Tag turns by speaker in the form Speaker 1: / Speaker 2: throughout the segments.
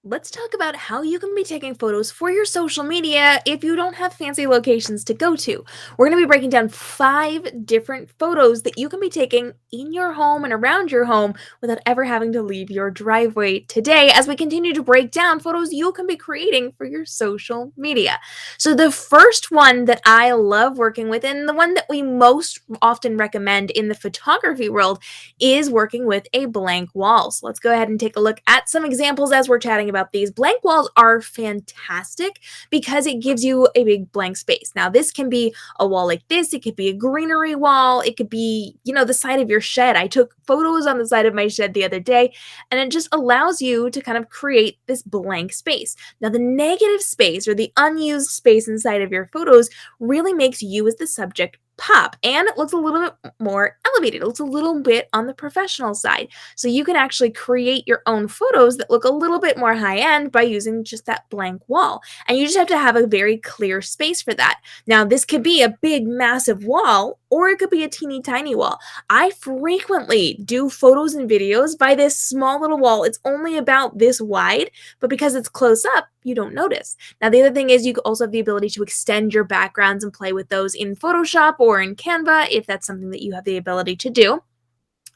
Speaker 1: let's talk about how you can be taking photos for your social media if you don't have fancy locations to go to. We're going to be breaking down 5 different photos that you can be taking in your home and around your home without ever having to leave your driveway today as we continue to break down photos you can be creating for your social media. So, the first one that I love working with, and the one that we most often recommend in the photography world, is working with a blank wall. So let's go ahead and take a look at some examples as we're chatting about these. Blank walls are fantastic because it gives you a big blank space. Now, this can be a wall like this, it could be a greenery wall, it could be, the side of your shed. I took photos on the side of my shed the other day, and it just allows you to kind of create this blank space. Now, the negative space or the unused space inside of your photos really makes you as the subject pop, and it looks a little bit more elevated. It looks a little bit on the professional side. So you can actually create your own photos that look a little bit more high end by using just that blank wall. And you just have to have a very clear space for that. Now, this could be a big, massive wall, or it could be a teeny tiny wall. I frequently do photos and videos by this small little wall. It's only about this wide, but because it's close up, you don't notice. Now, the other thing is you also have the ability to extend your backgrounds and play with those in Photoshop or in Canva if that's something that you have the ability to do.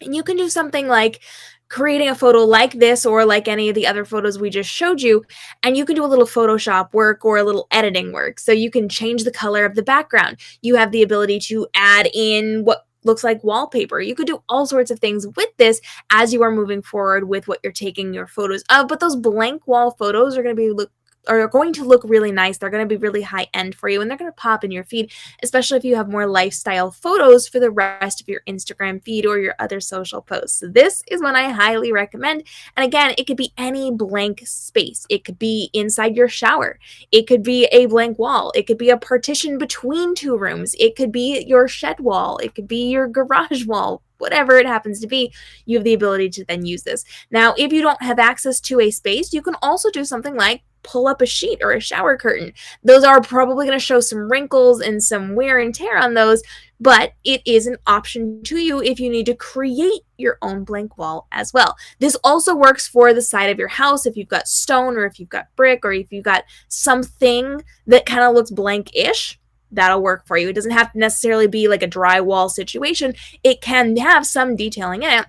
Speaker 1: And you can do something like creating a photo like this or like any of the other photos we just showed you, and you can do a little Photoshop work or a little editing work. So you can change the color of the background. You have the ability to add in what looks like wallpaper. You could do all sorts of things with this as you are moving forward with what you're taking your photos of. But those blank wall photos are going to look really nice. They're going to be really high end for you, and they're going to pop in your feed, especially if you have more lifestyle photos for the rest of your Instagram feed or your other social posts. So this is one I highly recommend. And again, it could be any blank space. It could be inside your shower. It could be a blank wall. It could be a partition between two rooms. It could be your shed wall. It could be your garage wall. Whatever it happens to be, you have the ability to then use this. Now, if you don't have access to a space, you can also do something like pull up a sheet or a shower curtain. Those are probably going to show some wrinkles and some wear and tear on those, but it is an option to you if you need to create your own blank wall as well. This also works for the side of your house if you've got stone or if you've got brick or if you've got something that kind of looks blank-ish. That'll work for you. It doesn't have to necessarily be like a drywall situation. It can have some detailing in it,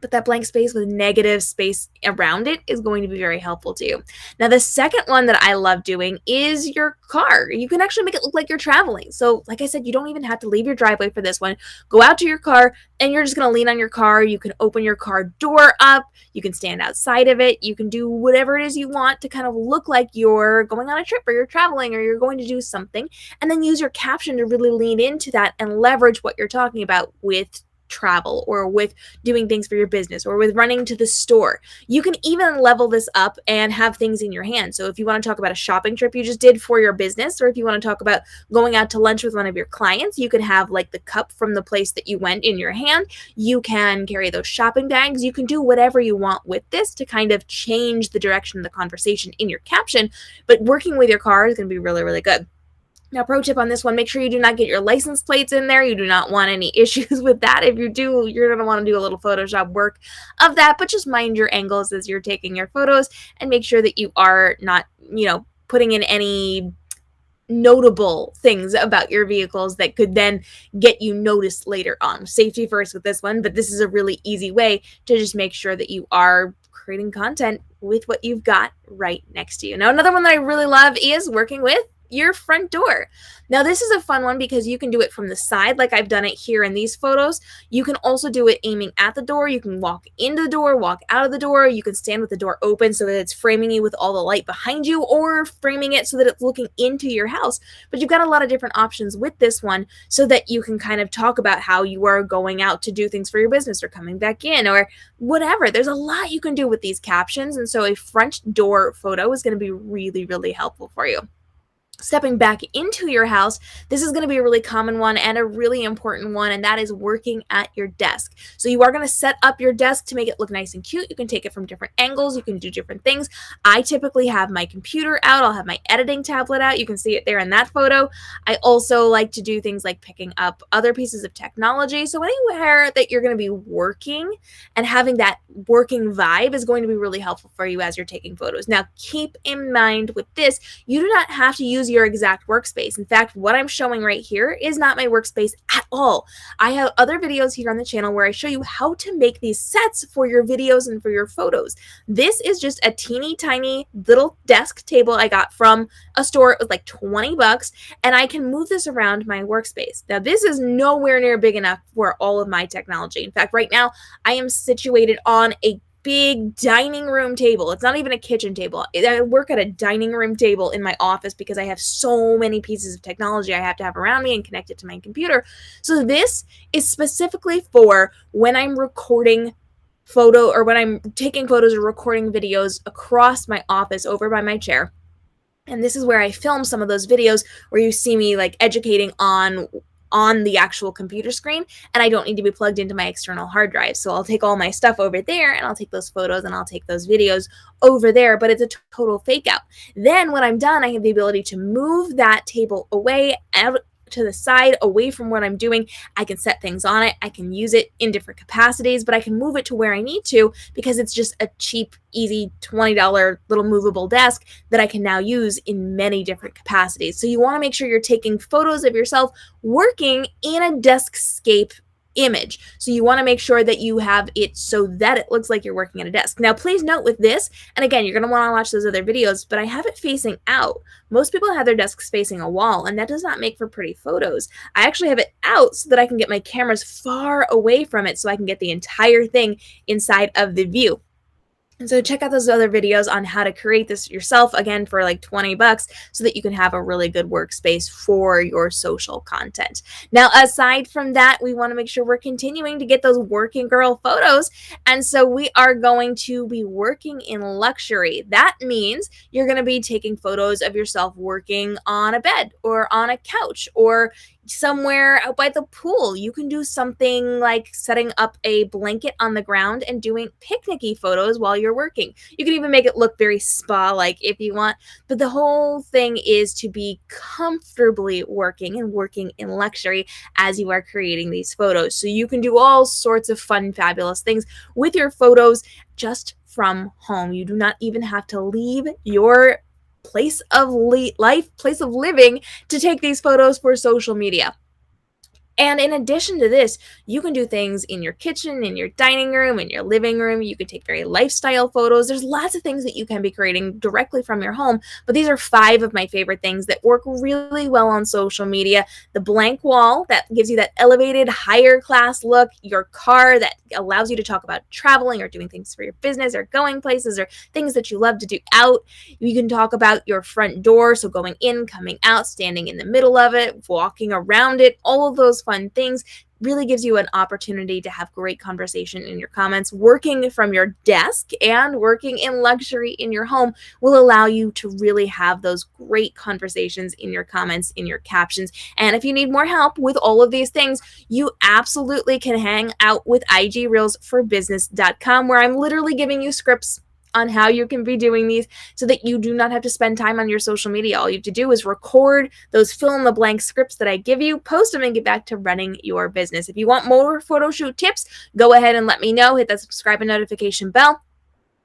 Speaker 1: but that blank space with negative space around it is going to be very helpful to you. Now, the second one that I love doing is your car. You can actually make it look like you're traveling. So, like I said, you don't even have to leave your driveway for this one. Go out to your car, and you're just going to lean on your car. You can open your car door up. You can stand outside of it. You can do whatever it is you want to kind of look like you're going on a trip or you're traveling or you're going to do something, and then use your caption to really lean into that and leverage what you're talking about with travel or with doing things for your business or with running to the store. You can even level this up and have things in your hand. So if you want to talk about a shopping trip you just did for your business, or if you want to talk about going out to lunch with one of your clients, you could have like the cup from the place that you went in your hand. You can carry those shopping bags. You can do whatever you want with this to kind of change the direction of the conversation in your caption. But working with your car is going to be really, really good. Now, pro tip on this one, make sure you do not get your license plates in there. You do not want any issues with that. If you do, you're going to want to do a little Photoshop work of that, but just mind your angles as you're taking your photos and make sure that you are not, putting in any notable things about your vehicles that could then get you noticed later on. Safety first with this one, but this is a really easy way to just make sure that you are creating content with what you've got right next to you. Now, another one that I really love is working with your front door. Now, this is a fun one because you can do it from the side like I've done it here in these photos. You can also do it aiming at the door. You can walk into the door, walk out of the door. You can stand with the door open so that it's framing you with all the light behind you, or framing it so that it's looking into your house. But you've got a lot of different options with this one so that you can kind of talk about how you are going out to do things for your business or coming back in or whatever. There's a lot you can do with these captions. And so a front door photo is going to be really, really helpful for you. Stepping back into your house, this is going to be a really common one and a really important one, and that is working at your desk. So you are going to set up your desk to make it look nice and cute. You can take it from different angles, you can do different things. I typically have my computer out, I'll have my editing tablet out. You can see it there in that photo. I also like to do things like picking up other pieces of technology. So anywhere that you're going to be working and having that working vibe is going to be really helpful for you as you're taking photos. Now, keep in mind with this, you do not have to use your exact workspace. In fact, what I'm showing right here is not my workspace at all. I have other videos here on the channel where I show you how to make these sets for your videos and for your photos. This is just a teeny tiny little desk table I got from a store. It was like 20 bucks, and I can move this around my workspace. Now, this is nowhere near big enough for all of my technology. In fact, right now I am situated on a big dining room table. It's not even a kitchen table. I work at a dining room table in my office because I have so many pieces of technology I have to have around me and connect it to my computer. So this is specifically for when I'm recording when I'm taking photos or recording videos across my office over by my chair. And this is where I film some of those videos where you see me like educating on the actual computer screen, and I don't need to be plugged into my external hard drive. So I'll take all my stuff over there and I'll take those photos and I'll take those videos over there, but it's a total fake out. Then when I'm done, I have the ability to move that table away out to the side, away from what I'm doing. I can set things on it. I can use it in different capacities, but I can move it to where I need to because it's just a cheap, easy $20 little movable desk that I can now use in many different capacities. So you want to make sure you're taking photos of yourself working in a deskscape image. So you want to make sure that you have it so that it looks like you're working at a desk. Now, please note with this, and again, you're going to want to watch those other videos, but I have it facing out. Most people have their desks facing a wall, and that does not make for pretty photos. I actually have it out so that I can get my cameras far away from it so I can get the entire thing inside of the view. And so check out those other videos on how to create this yourself, again, for like 20 bucks so that you can have a really good workspace for your social content. Now, aside from that, we want to make sure we're continuing to get those working girl photos. And so we are going to be working in luxury. That means you're going to be taking photos of yourself working on a bed or on a couch or somewhere out by the pool. You can do something like setting up a blanket on the ground and doing picnicky photos while you're working. You can even make it look very spa-like if you want, but the whole thing is to be comfortably working and working in luxury as you are creating these photos. So you can do all sorts of fun, fabulous things with your photos just from home. You do not even have to leave your place of living to take these photos for social media. And in addition to this, you can do things in your kitchen, in your dining room, in your living room. You can take very lifestyle photos. There's lots of things that you can be creating directly from your home, but these are 5 of my favorite things that work really well on social media. The blank wall that gives you that elevated, higher class look, your car that allows you to talk about traveling or doing things for your business or going places or things that you love to do out. You can talk about your front door, so going in, coming out, standing in the middle of it, walking around it, all of those fun things. Really gives you an opportunity to have great conversation in your comments. Working from your desk and working in luxury in your home will allow you to really have those great conversations in your comments, in your captions. And if you need more help with all of these things, you absolutely can hang out with igreelsforbusiness.com, where I'm literally giving you scripts on how you can be doing these so that you do not have to spend time on your social media. All you have to do is record those fill-in-the-blank scripts that I give you, post them, and get back to running your business. If you want more photo shoot tips, go ahead and let me know. Hit that subscribe and notification bell.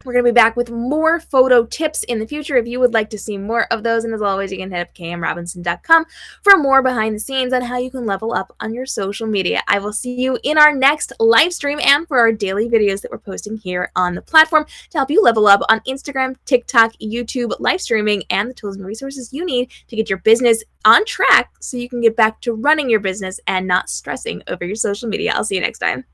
Speaker 1: We're going to be back with more photo tips in the future if you would like to see more of those. And as always, you can hit up kmrobinson.com for more behind the scenes on how you can level up on your social media. I will see you in our next live stream and for our daily videos that we're posting here on the platform to help you level up on Instagram, TikTok, YouTube, live streaming, and the tools and resources you need to get your business on track so you can get back to running your business and not stressing over your social media. I'll see you next time.